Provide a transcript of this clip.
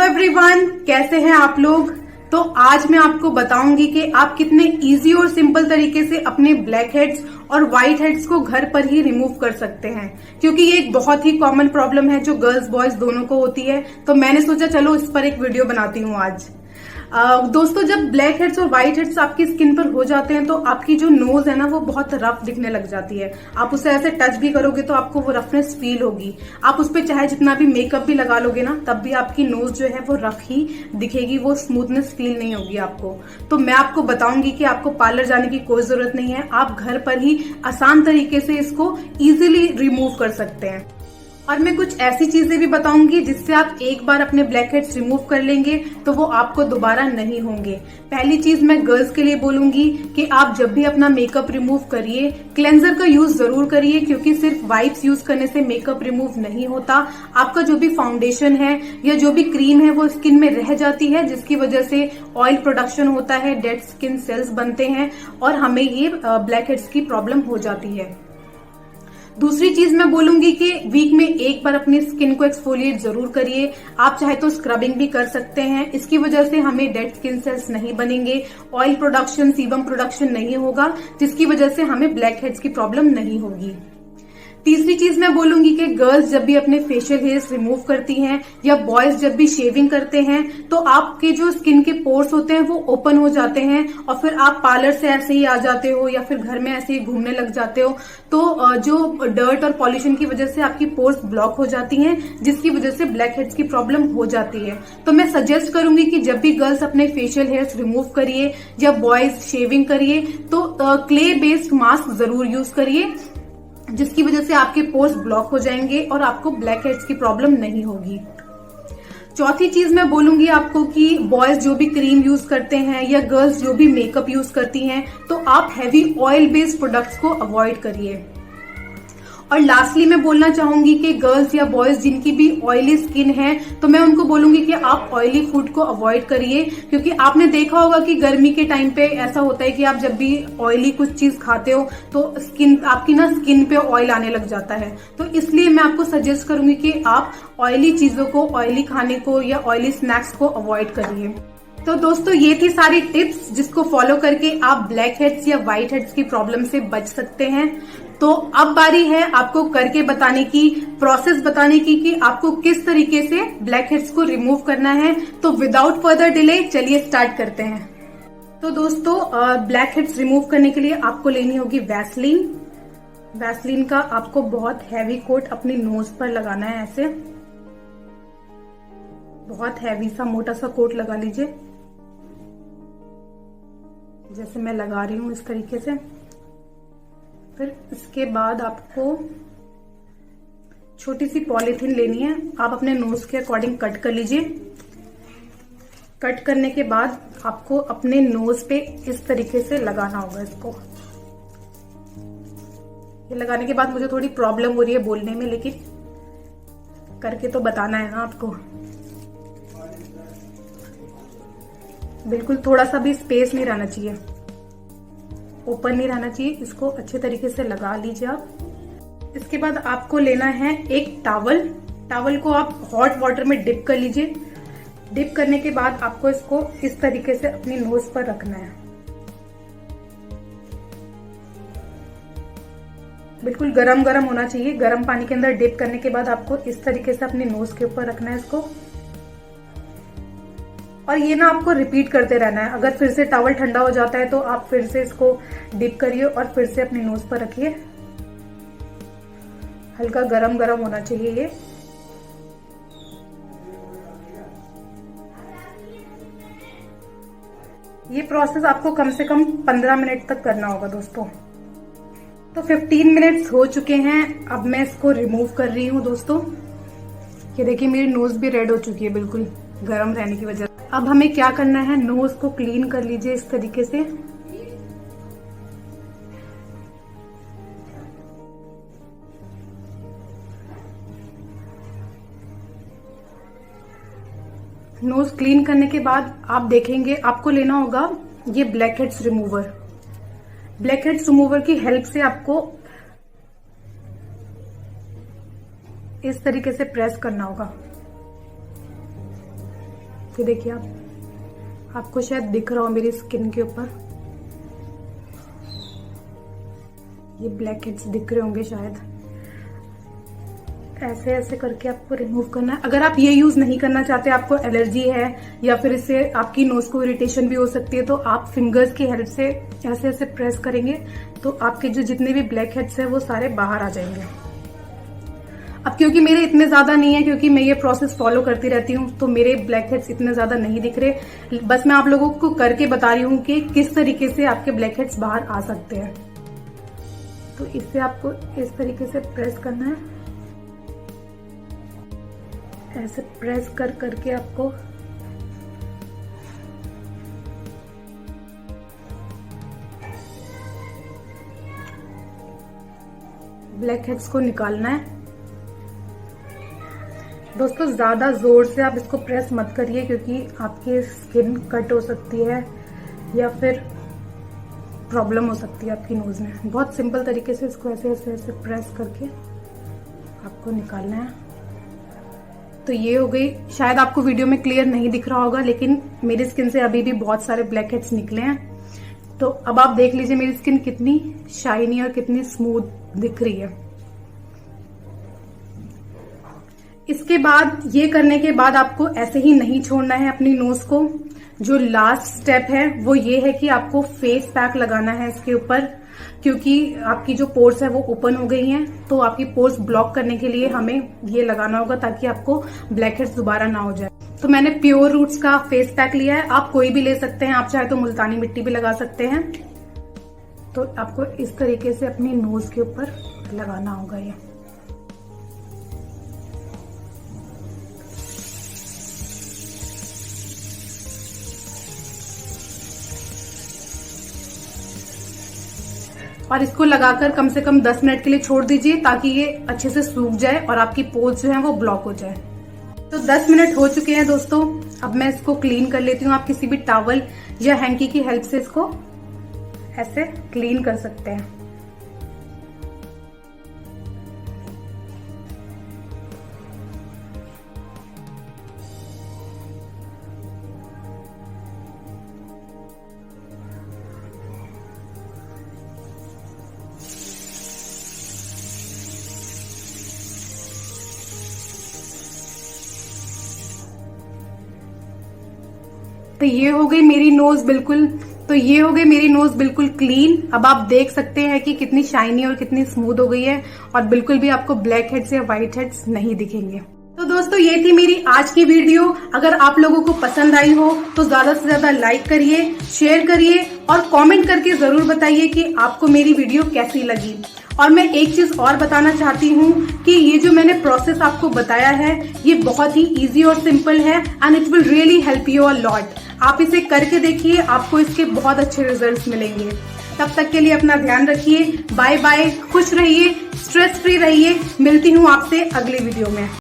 Everyone, कैसे हैं आप लोग। तो आज मैं आपको बताऊंगी कि आप कितने इजी और सिंपल तरीके से अपने ब्लैक हेड्स और व्हाइट हेड्स को घर पर ही रिमूव कर सकते हैं, क्योंकि ये एक बहुत ही कॉमन प्रॉब्लम है जो गर्ल्स बॉयज दोनों को होती है। तो मैंने सोचा चलो इस पर एक वीडियो बनाती हूँ आज। दोस्तों, जब ब्लैक हेड्स और व्हाइट हेड्स आपकी स्किन पर हो जाते हैं तो आपकी जो नोज है ना वो बहुत रफ दिखने लग जाती है। आप उसे ऐसे टच भी करोगे तो आपको वो रफनेस फील होगी। आप उस पर चाहे जितना भी मेकअप भी लगा लोगे ना तब भी आपकी नोज जो है वो रफ ही दिखेगी, वो स्मूथनेस फील नहीं होगी आपको। तो मैं आपको बताऊंगी कि आपको पार्लर जाने की कोई जरूरत नहीं है, आप घर पर ही आसान तरीके से इसको इजिली रिमूव कर सकते हैं। और मैं कुछ ऐसी चीजें भी बताऊंगी जिससे आप एक बार अपने ब्लैक हेड्स रिमूव कर लेंगे तो वो आपको दोबारा नहीं होंगे। पहली चीज मैं गर्ल्स के लिए बोलूंगी कि आप जब भी अपना मेकअप रिमूव करिए क्लेंजर का यूज जरूर करिए, क्योंकि सिर्फ वाइप्स यूज करने से मेकअप रिमूव नहीं होता। आपका जो भी फाउंडेशन है या जो भी क्रीम है वो स्किन में रह जाती है, जिसकी वजह से ऑयल प्रोडक्शन होता है, डेड स्किन सेल्स बनते हैं और हमें ये ब्लैक हेड्स की प्रॉब्लम हो जाती है। दूसरी चीज मैं बोलूंगी कि वीक में एक बार अपनी स्किन को एक्सफोलिएट जरूर करिए। आप चाहे तो स्क्रबिंग भी कर सकते हैं, इसकी वजह से हमें डेड स्किन सेल्स नहीं बनेंगे, ऑयल प्रोडक्शन, सीबम प्रोडक्शन नहीं होगा, जिसकी वजह से हमें ब्लैक हेड्स की प्रॉब्लम नहीं होगी। तीसरी चीज मैं बोलूंगी कि गर्ल्स जब भी अपने फेशियल हेयर्स रिमूव करती हैं या बॉयज जब भी शेविंग करते हैं तो आपके जो स्किन के पोर्स होते हैं वो ओपन हो जाते हैं और फिर आप पार्लर से ऐसे ही आ जाते हो या फिर घर में ऐसे ही घूमने लग जाते हो। तो जो डर्ट और पॉल्यूशन की वजह से आपकी पोर्स ब्लॉक हो जाती हैं, जिसकी वजह से ब्लैक हेड्स की प्रॉब्लम हो जाती है। तो मैं सजेस्ट करूंगी कि जब भी गर्ल्स अपने फेशियल हेयर्स रिमूव करिए या बॉयज शेविंग करिए तो क्ले बेस्ड मास्क जरूर यूज करिए, जिसकी वजह से आपके पोर्स ब्लॉक हो जाएंगे और आपको ब्लैक हेड्स की प्रॉब्लम नहीं होगी। चौथी चीज मैं बोलूंगी आपको कि बॉयज जो भी क्रीम यूज करते हैं या गर्ल्स जो भी मेकअप यूज करती हैं तो आप हैवी ऑयल बेस्ड प्रोडक्ट्स को अवॉइड करिए। और लास्टली मैं बोलना चाहूंगी कि गर्ल्स या बॉयज जिनकी भी ऑयली स्किन है तो मैं उनको बोलूंगी कि आप ऑयली फूड को अवॉइड करिए, क्योंकि आपने देखा होगा कि गर्मी के टाइम पे ऐसा होता है कि आप जब भी ऑयली कुछ चीज खाते हो तो आपकी ना स्किन पे ऑयल आने लग जाता है। तो इसलिए मैं आपको सजेस्ट करूंगी कि आप ऑयली चीजों को, ऑयली खाने को या ऑयली स्नैक्स को अवॉइड करिए। तो दोस्तों, ये थी सारी टिप्स जिसको फॉलो करके आप ब्लैक हेड्स या व्हाइट हेड्स की प्रॉब्लम से बच सकते हैं। तो अब बारी है आपको करके बताने की, प्रोसेस बताने की कि आपको किस तरीके से ब्लैक हेड्स को रिमूव करना है। तो विदाउट फर्दर डिले चलिए स्टार्ट करते हैं। तो दोस्तों, ब्लैक हेड्स रिमूव करने के लिए आपको लेनी होगी वैसलीन। वैसलीन का आपको बहुत हैवी कोट अपनी नोज पर लगाना है। ऐसे बहुत हैवी सा मोटा सा कोट लगा लीजिए, जैसे मैं लगा रही हूं इस तरीके से। फिर इसके बाद आपको छोटी सी पॉलीथीन लेनी है, आप अपने नोज के अकॉर्डिंग कट कर लीजिए। कट करने के बाद आपको अपने नोज पे इस तरीके से लगाना होगा इसको। ये लगाने के बाद मुझे थोड़ी प्रॉब्लम हो रही है बोलने में, लेकिन करके तो बताना है ना आपको। बिल्कुल थोड़ा सा भी स्पेस नहीं रहना चाहिए, ओपन नहीं रहना चाहिए। इसको अच्छे तरीके से लगा लीजिए आप। इसके बाद आपको लेना है एक टॉवल। टॉवल को आप हॉट वाटर में डिप कर लीजिए। डिप करने के बाद आपको इसको इस तरीके से अपनी नोज पर रखना है। बिल्कुल गरम गरम होना चाहिए। गरम पानी के अंदर डिप करने के बाद आपको इस तरीके से अपनी नोज के ऊपर रखना है इसको। और ये ना आपको रिपीट करते रहना है। अगर फिर से टॉवल ठंडा हो जाता है तो आप फिर से इसको डिप करिए और फिर से अपनी नोज पर रखिए। हल्का गरम गरम होना चाहिए ये। ये प्रोसेस आपको कम से कम 15 मिनट तक करना होगा दोस्तों। तो 15 मिनट्स हो चुके हैं। अब मैं इसको रिमूव कर रही हूँ दोस्तों। ये देखिए मेरी नोज भी रेड हो चुकी है बिल्कुल गर्म रहने की वजह से। अब हमें क्या करना है, नोज को क्लीन कर लीजिए इस तरीके से। नोज क्लीन करने के बाद आप देखेंगे आपको लेना होगा ये black heads remover. Black heads remover की हेल्प से आपको इस तरीके से प्रेस करना होगा। ये देखिए आपको शायद दिख रहा हो मेरी स्किन के ऊपर ये ब्लैक हेड्स दिख रहे होंगे शायद। ऐसे ऐसे करके आपको रिमूव करना है। अगर आप ये यूज नहीं करना चाहते, आपको एलर्जी है या फिर इससे आपकी नोज को इरिटेशन भी हो सकती है, तो आप फिंगर्स की हेल्प से ऐसे ऐसे प्रेस करेंगे तो आपके जो जितने भी ब्लैक हेड्स है वो सारे बाहर आ जाएंगे। अब क्योंकि मेरे इतने ज्यादा नहीं है, क्योंकि मैं ये प्रोसेस फॉलो करती रहती हूँ, तो मेरे ब्लैक हेड्स इतने ज्यादा नहीं दिख रहे। बस मैं आप लोगों को करके बता रही हूँ कि किस तरीके से आपके ब्लैक हेड्स बाहर आ सकते हैं। तो इससे आपको इस तरीके से प्रेस करना है, ऐसे प्रेस कर करके आपको ब्लैक हेड्स को निकालना है। दोस्तों ज्यादा जोर से आप इसको प्रेस मत करिए, क्योंकि आपकी स्किन कट हो सकती है या फिर प्रॉब्लम हो सकती है आपकी नोज में। बहुत सिंपल तरीके से इसको ऐसे ऐसे ऐसे प्रेस करके आपको निकालना है। तो ये हो गई। शायद आपको वीडियो में क्लियर नहीं दिख रहा होगा, लेकिन मेरी स्किन से अभी भी बहुत सारे ब्लैक हेड्स निकले हैं। तो अब आप देख लीजिए मेरी स्किन कितनी शाइनी और कितनी स्मूथ दिख रही है। इसके बाद ये करने के बाद आपको ऐसे ही नहीं छोड़ना है अपनी नोज को। जो लास्ट स्टेप है वो ये है कि आपको फेस पैक लगाना है इसके ऊपर, क्योंकि आपकी जो पोर्स है वो ओपन हो गई हैं, तो आपकी पोर्स ब्लॉक करने के लिए हमें ये लगाना होगा ताकि आपको ब्लैक हेड्स दोबारा ना हो जाए। तो मैंने प्योर रूट्स का फेस पैक लिया है, आप कोई भी ले सकते हैं, आप चाहे तो मुल्तानी मिट्टी भी लगा सकते हैं। तो आपको इस तरीके से अपनी नोज के ऊपर लगाना होगा ये। और इसको लगाकर कम से कम 10 मिनट के लिए छोड़ दीजिए ताकि ये अच्छे से सूख जाए और आपकी पोर्स जो है वो ब्लॉक हो जाए। तो 10 मिनट हो चुके हैं दोस्तों। अब मैं इसको क्लीन कर लेती हूँ। आप किसी भी टॉवल या हैंकी की हेल्प से इसको ऐसे क्लीन कर सकते हैं। तो ये हो गई मेरी नोज बिल्कुल क्लीन। अब आप देख सकते हैं कि कितनी शाइनी और कितनी स्मूथ हो गई है और बिल्कुल भी आपको ब्लैक हेड्स या व्हाइट हेड्स नहीं दिखेंगे। तो दोस्तों ये थी मेरी आज की वीडियो। अगर आप लोगों को पसंद आई हो तो ज्यादा से ज्यादा लाइक करिए, शेयर करिए और कमेंट करके जरूर बताइए कि आपको मेरी वीडियो कैसी लगी। और मैं एक चीज और बताना चाहती हूँ कि ये जो मैंने प्रोसेस आपको बताया है ये बहुत ही इजी और सिंपल है and it will really help you a lot. आप इसे करके देखिए, आपको इसके बहुत अच्छे रिजल्ट्स मिलेंगे। तब तक के लिए अपना ध्यान रखिए। बाय बाय, खुश रहिए, स्ट्रेस फ्री रहिए। मिलती हूँ आपसे अगले वीडियो में।